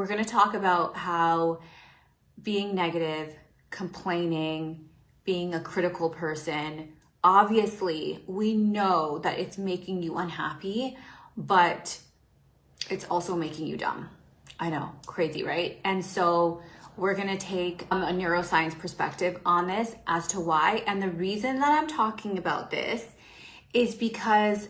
we're going to talk about how being negative, complaining, being a critical person, obviously we know that it's making you unhappy, but it's also making you dumb. I know, crazy, right? And so we're going to take a neuroscience perspective on this as to why. And the reason that I'm talking about this is because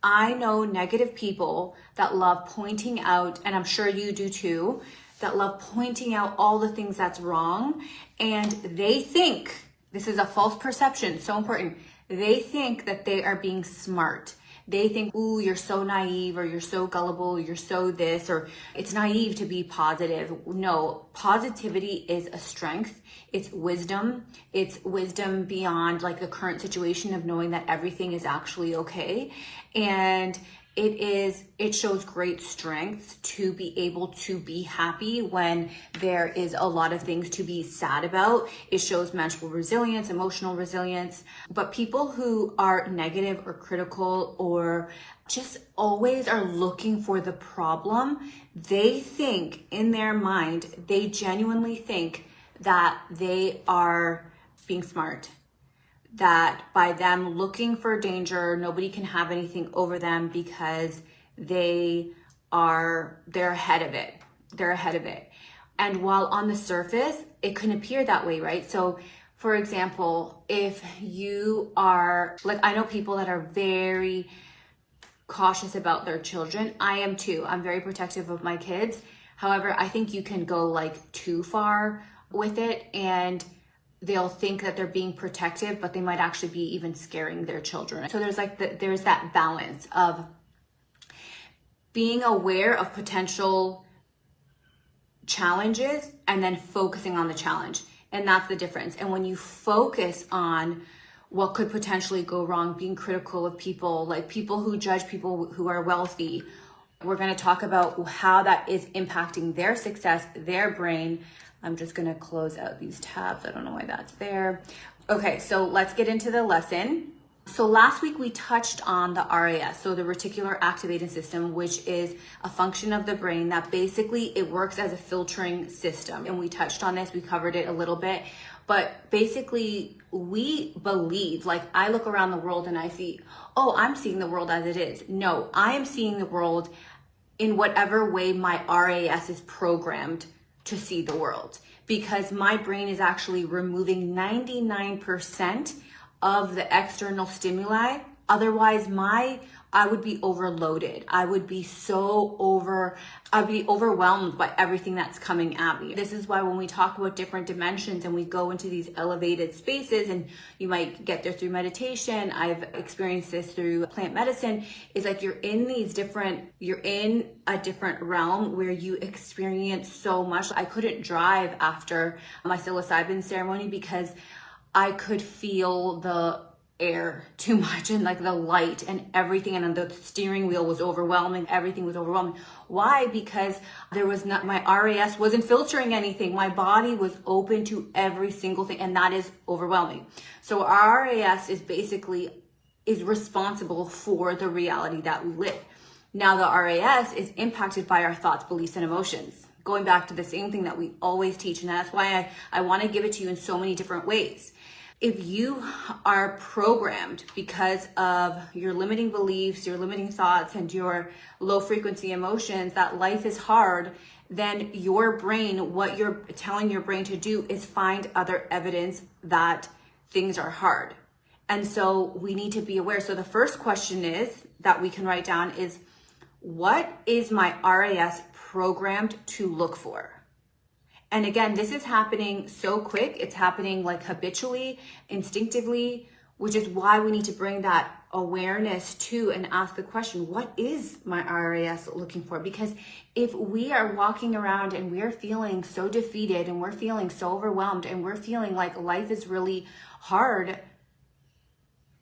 I know negative people that love pointing out, and I'm sure you do too, that love pointing out all the things that's wrong. And they think, this is a false perception, so important. They think that they are being smart. They think, ooh, you're so naive, or you're so gullible, you're so this, or it's naive to be positive. No, positivity is a strength. It's wisdom. It's wisdom beyond like the current situation of knowing that everything is actually okay. And it shows great strength to be able to be happy when there is a lot of things to be sad about. It shows mental resilience, emotional resilience. But people who are negative or critical or just always are looking for the problem, they think in their mind, they genuinely think that they are being smart. That by them looking for danger, nobody can have anything over them because they're ahead of it. They're ahead of it. And while on the surface, it can appear that way, right? So for example, if you are, like, I know people that are very cautious about their children. I am too. I'm very protective of my kids. However, I think you can go like too far with it, and they'll think that they're being protective, but they might actually be even scaring their children. So there's there's that balance of being aware of potential challenges and then focusing on the challenge. And that's the difference. And when you focus on what could potentially go wrong, being critical of people, like people who judge people who are wealthy, we're going to talk about how that is impacting their success, their brain. I'm just going to close out these tabs. I don't know why that's there. Okay, so let's get into the lesson. So last week we touched on the RAS, so the Reticular Activating System, which is a function of the brain that basically it works as a filtering system. And we touched on this, we covered it a little bit, but basically we believe, like I look around the world and I see, oh, I'm seeing the world as it is. No, I am seeing the world in whatever way my RAS is programmed to see the world, because my brain is actually removing 99% of the external stimuli. Otherwise, I would be overloaded. I would be I'd be overwhelmed by everything that's coming at me. This is why when we talk about different dimensions and we go into these elevated spaces, and you might get there through meditation, I've experienced this through plant medicine, is like you're in a different realm where you experience so much. I couldn't drive after my psilocybin ceremony because I could feel the air too much and like the light and everything, and the steering wheel was overwhelming. Everything was overwhelming. Why? Because my RAS wasn't filtering anything. My body was open to every single thing, and that is overwhelming. So our RAS is responsible for the reality that we live. Now the RAS is impacted by our thoughts, beliefs, and emotions. Going back to the same thing that we always teach, and that's why I want to give it to you in so many different ways. If you are programmed because of your limiting beliefs, your limiting thoughts, and your low frequency emotions that life is hard, then your brain, what you're telling your brain to do is find other evidence that things are hard. And so we need to be aware. So the first question is that we can write down is, what is my RAS programmed to look for? And again, this is happening so quick. It's happening like habitually, instinctively, which is why we need to bring that awareness to and ask the question, what is my RAS looking for? Because if we are walking around and we're feeling so defeated and we're feeling so overwhelmed and we're feeling like life is really hard,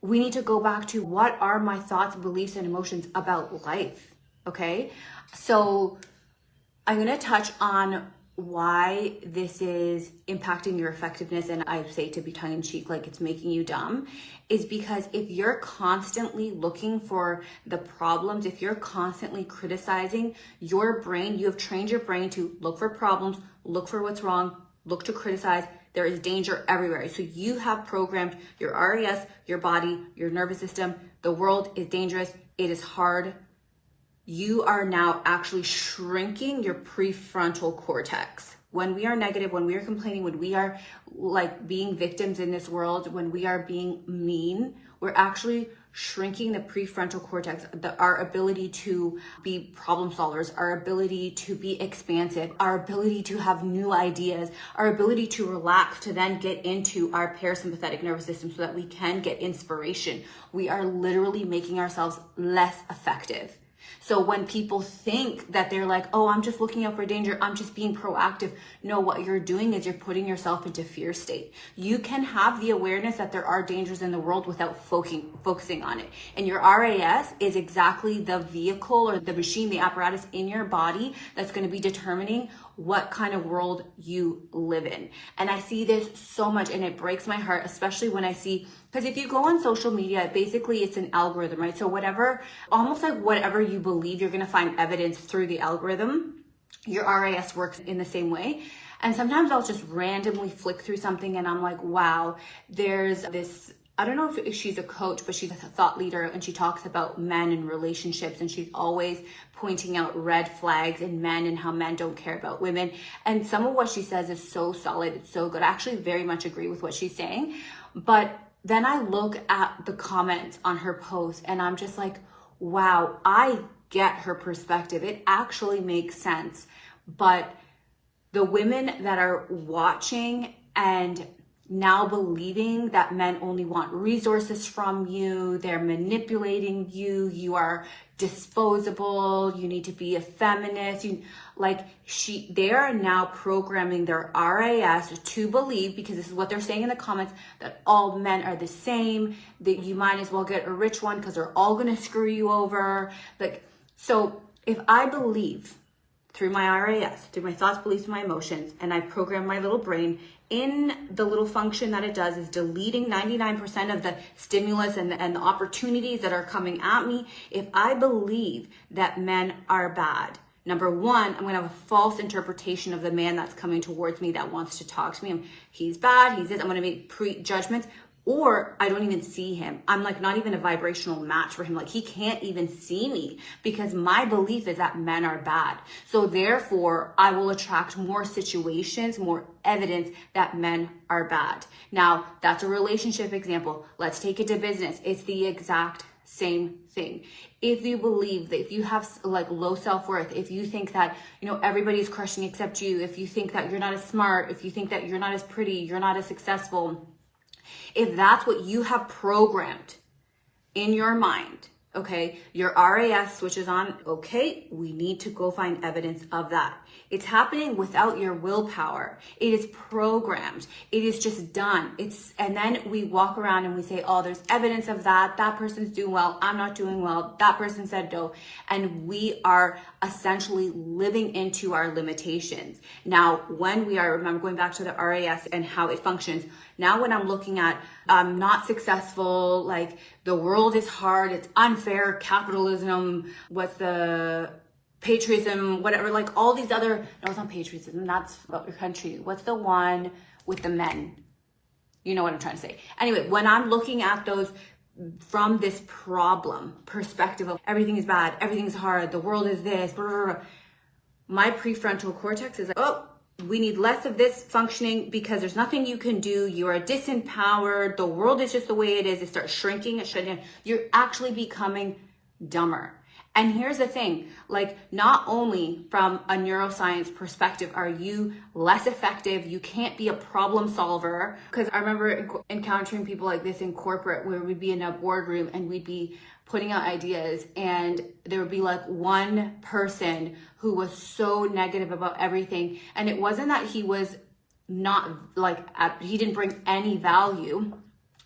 we need to go back to what are my thoughts, beliefs, and emotions about life, okay? So I'm gonna touch on why this is impacting your effectiveness, and I say to be tongue-in-cheek, like it's making you dumb, is because if you're constantly looking for the problems, if you're constantly criticizing your brain, you have trained your brain to look for problems, look for what's wrong, look to criticize. There is danger everywhere. So you have programmed your RAS, your body, your nervous system. The world is dangerous. It is hard. You are now actually shrinking your prefrontal cortex. When we are negative, when we are complaining, when we are like being victims in this world, when we are being mean, we're actually shrinking the prefrontal cortex, our ability to be problem solvers, our ability to be expansive, our ability to have new ideas, our ability to relax, to then get into our parasympathetic nervous system so that we can get inspiration. We are literally making ourselves less effective. So when people think that they're like, oh, I'm just looking out for danger, I'm just being proactive. No, what you're doing is you're putting yourself into fear state. You can have the awareness that there are dangers in the world without focusing on it. And your RAS is exactly the vehicle or the machine, the apparatus in your body that's going to be determining what kind of world you live in. And I see this so much, and it breaks my heart, especially when I see, because if you go on social media, basically it's an algorithm, right? So whatever, almost like whatever you believe, you're going to find evidence through the algorithm. Your RAS works in the same way. And sometimes I'll just randomly flick through something and I'm like, wow, there's this, I don't know if she's a coach, but she's a thought leader, and she talks about men and relationships, and she's always pointing out red flags in men and how men don't care about women. And some of what she says is so solid, it's so good. I actually very much agree with what she's saying. But then I look at the comments on her post and I'm just like, wow, I get her perspective. It actually makes sense. But the women that are watching and now believing that men only want resources from you, they're manipulating you, you are disposable, you need to be a feminist, they are now programming their RAS to believe, because this is what they're saying in the comments, that all men are the same, that you might as well get a rich one because they're all gonna screw you over. So if I believe through my RAS, through my thoughts, beliefs, my emotions, and I program my little brain, in the little function that it does is deleting 99% of the stimulus and the opportunities that are coming at me. If I believe that men are bad, number one, I'm going to have a false interpretation of the man that's coming towards me that wants to talk to me. He's bad, he's this, I'm going to make prejudgments. Or I don't even see him. I'm like not even a vibrational match for him. Like he can't even see me because my belief is that men are bad. So therefore I will attract more situations, more evidence that men are bad. Now that's a relationship example. Let's take it to business. It's the exact same thing. If you believe that, if you have like low self-worth, if you think that, everybody's crushing except you, if you think that you're not as smart, if you think that you're not as pretty, you're not as successful, if that's what you have programmed in your mind, okay, your RAS switches on, okay, we need to go find evidence of that. It's happening without your willpower. It is programmed. It is just done. And then we walk around and we say, oh, there's evidence of that. That person's doing well. I'm not doing well. That person said no. And we are essentially living into our limitations. Now, when we are, remember going back to the RAS and how it functions, now when I'm looking at, I'm not successful, like the world is hard, it's unfair, capitalism, what's the patriotism, whatever, like all these other, no, it's not patriotism, that's about your country. What's the one with the men? You know what I'm trying to say. Anyway, when I'm looking at those from this problem perspective of everything is bad, everything is hard, the world is this, blah, blah, blah, my prefrontal cortex is like, oh, we need less of this functioning because there's nothing you can do. You are disempowered. The world is just the way it is. It starts shrinking, it shutting down. You're actually becoming dumber. And here's the thing, like not only from a neuroscience perspective are you less effective, you can't be a problem solver. Because I remember encountering people like this in corporate where we'd be in a boardroom and we'd be putting out ideas and there would be like one person who was so negative about everything. And it wasn't that he was not he didn't bring any value,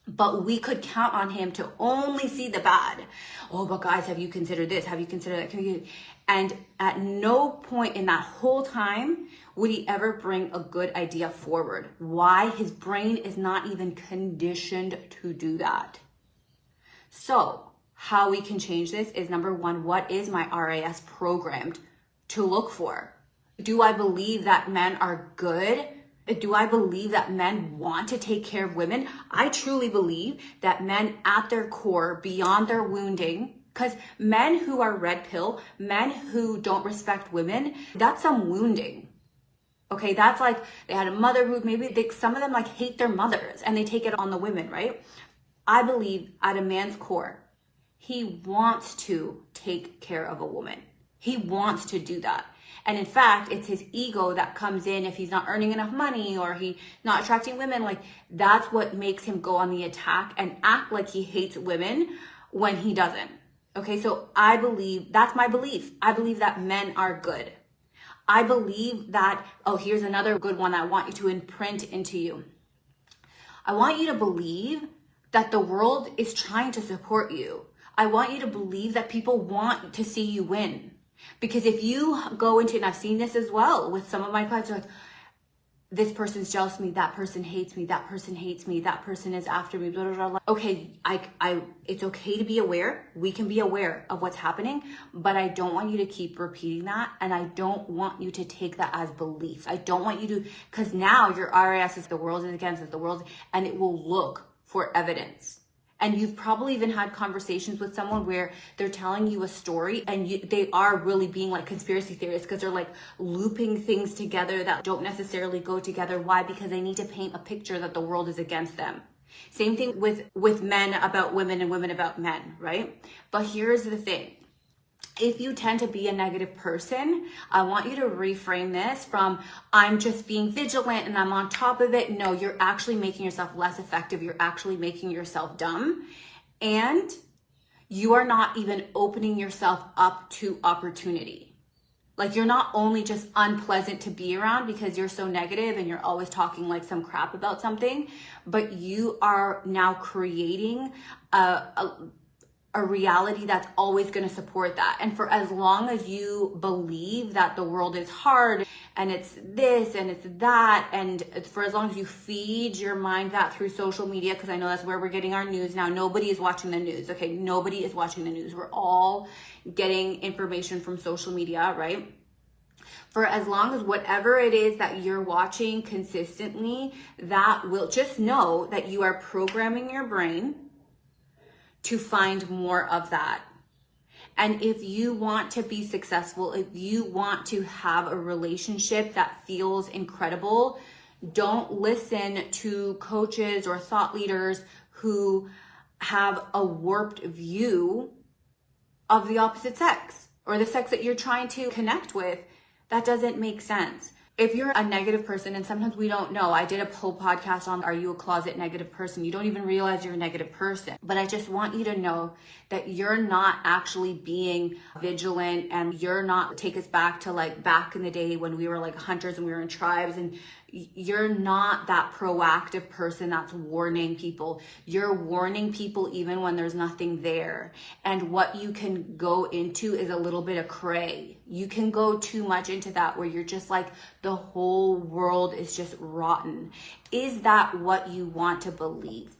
but we could count on him to only see the bad. Oh, but guys, have you considered this? Have you considered that? And at no point in that whole time would he ever bring a good idea forward. Why? His brain is not even conditioned to do that. So how we can change this is, number one, what is my RAS programmed to look for? Do I believe that men are good? Do I believe that men want to take care of women? I truly believe that men at their core, beyond their wounding, because men who are red pill, men who don't respect women, that's some wounding. Okay, that's like they had a mother who maybe some of them like hate their mothers and they take it on the women, right? I believe at a man's core, he wants to take care of a woman. He wants to do that. And in fact, it's his ego that comes in if he's not earning enough money or he's not attracting women. Like, that's what makes him go on the attack and act like he hates women when he doesn't. Okay, so I believe, that's my belief. I believe that men are good. I believe that, oh, here's another good one I want you to imprint into you. I want you to believe that the world is trying to support you. I want you to believe that people want to see you win. Because if you go into, and I've seen this as well with some of my clients, like, this person's jealous of me, that person hates me, that person hates me, that person is after me, blah, blah, blah. Okay, it's okay to be aware. We can be aware of what's happening, but I don't want you to keep repeating that. And I don't want you to take that as belief. I don't want you to, because now your RAS is the world is against it, the world, and it will look for evidence. And you've probably even had conversations with someone where they're telling you a story and they are really being like conspiracy theorists because they're like looping things together that don't necessarily go together. Why? Because they need to paint a picture that the world is against them. Same thing with men about women and women about men, right? But here's the thing. If you tend to be a negative person, I want you to reframe this from, I'm just being vigilant and I'm on top of it. No, you're actually making yourself less effective. You're actually making yourself dumb. And you are not even opening yourself up to opportunity. Like, you're not only just unpleasant to be around because you're so negative and you're always talking like some crap about something, but you are now creating a reality that's always going to support that. And for as long as you believe that the world is hard and it's this and it's that, and for as long as you feed your mind that through social media, because I know that's where we're getting our news now. Nobody is watching the news, okay? Nobody is watching the news. We're all getting information from social media, right? For as long as whatever it is that you're watching consistently, that will, just know that you are programming your brain to find more of that. And if you want to be successful, if you want to have a relationship that feels incredible, don't listen to coaches or thought leaders who have a warped view of the opposite sex or the sex that you're trying to connect with. That doesn't make sense. If you're a negative person, and sometimes we don't know, I did a whole podcast on, are you a closet negative person? You don't even realize you're a negative person. But I just want you to know that you're not actually being vigilant, and you're not, take us back to like back in the day when we were like hunters and we were in tribes, and you're not that proactive person that's warning people. You're warning people even when there's nothing there. And what you can go into is a little bit of cray. You can go too much into that where you're just like, the whole world is just rotten. Is that what you want to believe?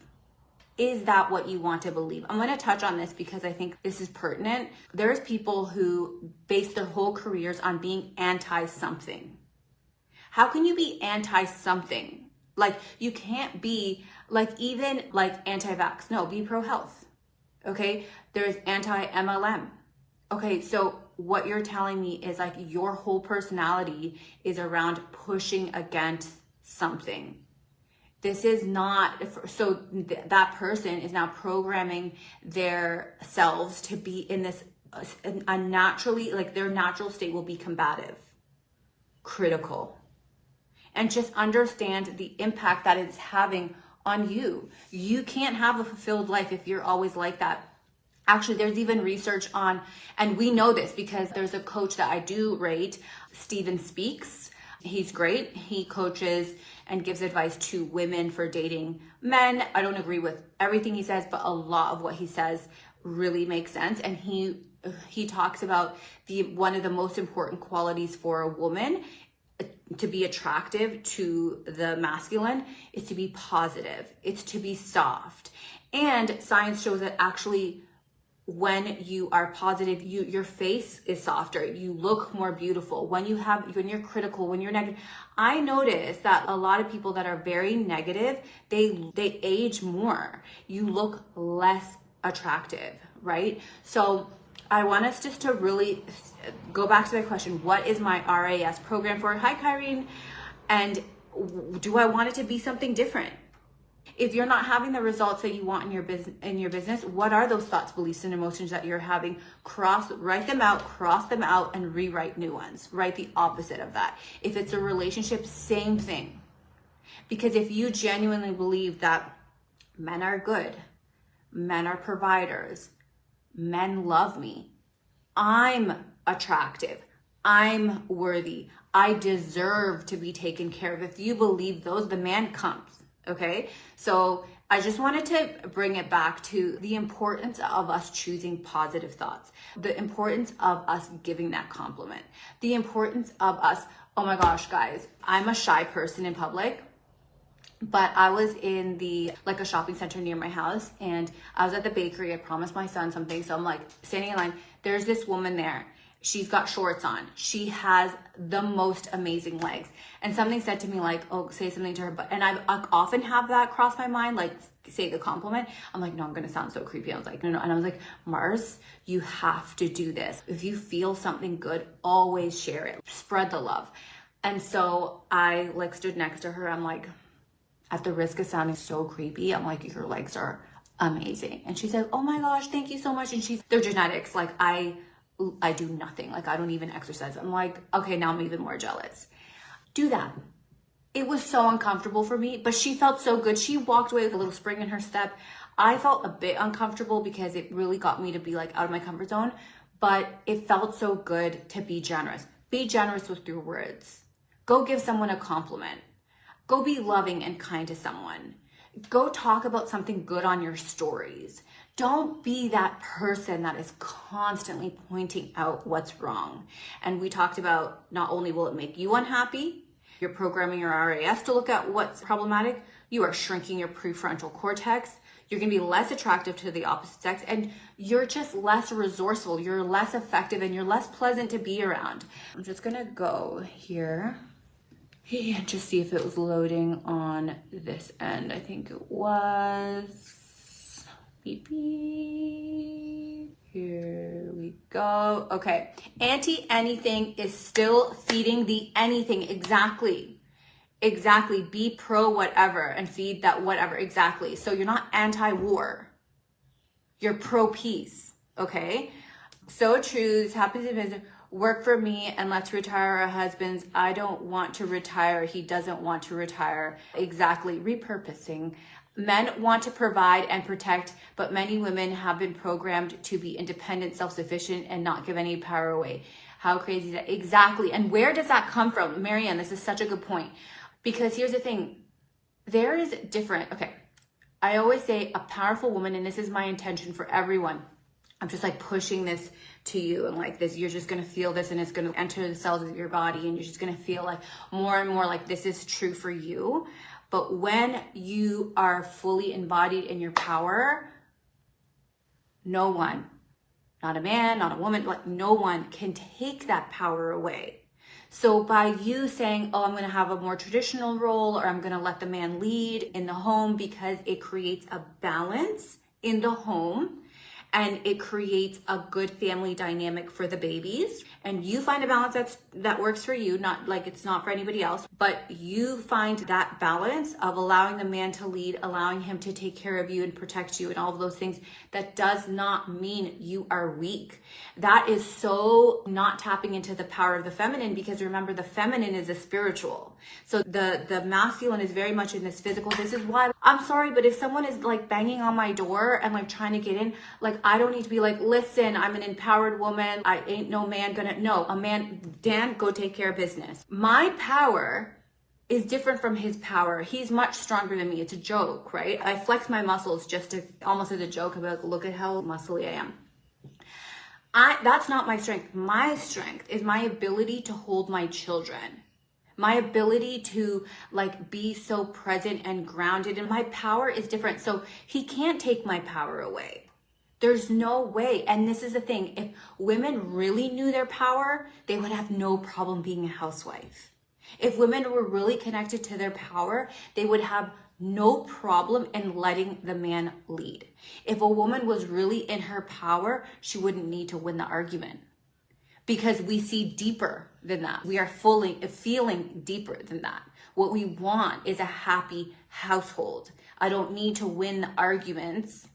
Is that what you want to believe? I'm going to touch on this because I think this is pertinent. There's people who base their whole careers on being anti-something. How can you be anti-something? Like, you can't be like, even like anti-vax. No, be pro-health. Okay? There's anti-MLM. Okay, so what you're telling me is like your whole personality is around pushing against something. This is not, so that person is now programming their selves to be in this, a naturally, like their natural state will be combative, critical. And just understand the impact that it's having on you. You can't have a fulfilled life if you're always like that. Actually, there's even research on, and we know this because there's a coach that I do rate, Steven Speaks. He's great. He coaches and gives advice to women for dating men. I don't agree with everything he says, but a lot of what he says really makes sense. And he he talks about one of the most important qualities for a woman to be attractive to the masculine is to be positive. It's to be soft. And science shows that actually when you are positive, your face is softer. You look more beautiful. When you're critical, when you're negative, I notice that a lot of people that are very negative, they age more. You look less attractive, right? So I want us just to really go back to the question, what is my RAS program for? Hi, Kyrene. And do I want it to be something different? If you're not having the results that you want in your business, what are those thoughts, beliefs, and emotions that you're having? Write them out, cross them out, and rewrite new ones. Write the opposite of that. If it's a relationship, same thing. Because if you genuinely believe that men are good, men are providers, men love me, I'm attractive, I'm worthy, I deserve to be taken care of. If you believe those, the man comes. Okay, so I just wanted to bring it back to the importance of us choosing positive thoughts, the importance of us giving that compliment, the importance of us, oh my gosh, guys, I'm a shy person in public, but I was in a shopping center near my house, and I was at the bakery. I promised my son something, so I'm like standing in line. There's this woman there. She's got shorts on. She has the most amazing legs. And something said to me like, oh, say something to her. And I often have that cross my mind, like say the compliment. I'm like, no, I'm going to sound so creepy. I was like, no. And I was like, Mars, you have to do this. If you feel something good, always share it. Spread the love. And so I stood next to her. I'm like, at the risk of sounding so creepy, I'm like, your legs are amazing. And she said, oh my gosh, thank you so much. And they're genetics. Like I do nothing. Like I don't even exercise. I'm like, okay, now I'm even more jealous. Do that. It was so uncomfortable for me, but she felt so good. She walked away with a little spring in her step. I felt a bit uncomfortable because it really got me to be like out of my comfort zone, but it felt so good to be generous. Be generous with your words. Go give someone a compliment. Go be loving and kind to someone. Go talk about something good on your stories. Don't be that person that is constantly pointing out what's wrong. And we talked about not only will it make you unhappy, you're programming your RAS to look at what's problematic, you are shrinking your prefrontal cortex, you're going to be less attractive to the opposite sex, and you're just less resourceful, you're less effective, and you're less pleasant to be around. I'm just going to go here. And just see if it was loading on this end. I think it was. Beep, beep. Here we go. Okay. Anti-anything is still feeding the anything. Exactly. Be pro whatever and feed that whatever. Exactly. So you're not anti-war. You're pro peace. Okay. So choose happens in business. Work for me and let's retire our husbands. I don't want to retire. He doesn't want to retire. Exactly. Repurposing. Men want to provide and protect, but many women have been programmed to be independent, self-sufficient, and not give any power away. How crazy is that? Exactly. And where does that come from? Marianne, this is such a good point. Because here's the thing. There is different. Okay. I always say a powerful woman, and this is my intention for everyone. I'm just like pushing this to you, and like this, you're just going to feel this, and it's going to enter the cells of your body, and you're just going to feel like more and more like this is true for you. But when you are fully embodied in your power, no one, not a man, not a woman, like no one can take that power away. So by you saying, oh, I'm going to have a more traditional role, or I'm going to let the man lead in the home, because it creates a balance in the home, and it creates a good family dynamic for the babies. And you find a balance that works for you, not like it's not for anybody else, but you find that balance of allowing the man to lead, allowing him to take care of you and protect you and all of those things. That does not mean you are weak. That is so not tapping into the power of the feminine, because remember, the feminine is a spiritual. So the masculine is very much in this physical. This is why I'm sorry, but if someone is like banging on my door and like trying to get in, like I don't need to be like, listen, I'm an empowered woman. I ain't no man gonna, no, a man, Dan, go take care of business. My power is different from his power. He's much stronger than me. It's a joke, right? I flex my muscles just to almost as a joke about, look at how muscly I am. That's not my strength. My strength is my ability to hold my children. My ability to like be so present and grounded, and my power is different. So he can't take my power away. There's no way. And this is the thing. If women really knew their power, they would have no problem being a housewife. If women were really connected to their power, they would have no problem in letting the man lead. If a woman was really in her power, she wouldn't need to win the argument. Because we see deeper than that. We are feeling deeper than that. What we want is a happy household. I don't need to win the arguments.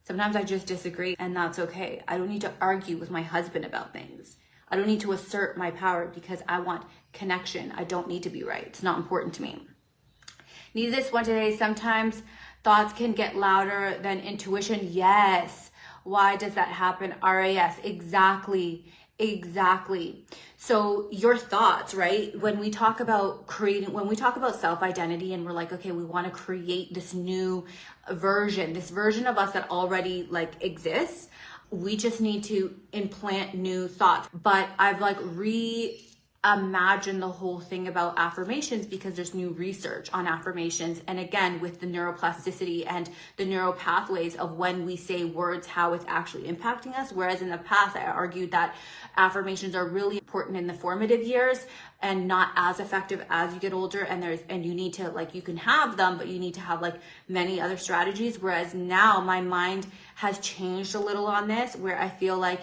Sometimes I just disagree, and that's okay. I don't need to argue with my husband about things. I don't need to assert my power because I want connection. I don't need to be right. It's not important to me. Needed this one today. Sometimes thoughts can get louder than intuition. Yes. Why does that happen? RAS. Exactly. So your thoughts, right? When we talk about self-identity and we're like, okay, we want to create this new version of us that already like exists. We just need to implant new thoughts. But I've like reimagined the whole thing about affirmations because there's new research on affirmations. And again, with the neuroplasticity and the neural pathways of when we say words, how it's actually impacting us. Whereas in the past, I argued that affirmations are really important in the formative years and not as effective as you get older. And you need to like, you can have them, but you need to have like many other strategies. Whereas now my mind has changed a little on this, where I feel like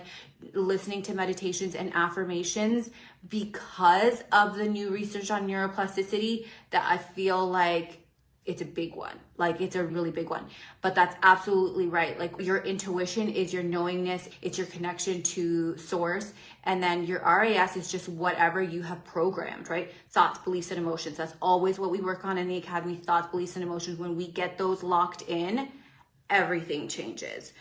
listening to meditations and affirmations, because of the new research on neuroplasticity, that I feel like it's a big one. Like it's a really big one. But that's absolutely right. Like your intuition is your knowingness, it's your connection to source. And then your RAS is just whatever you have programmed, right? Thoughts, beliefs, and emotions. That's always what we work on in the Academy. Thoughts, beliefs, and emotions. When we get those locked in, everything changes.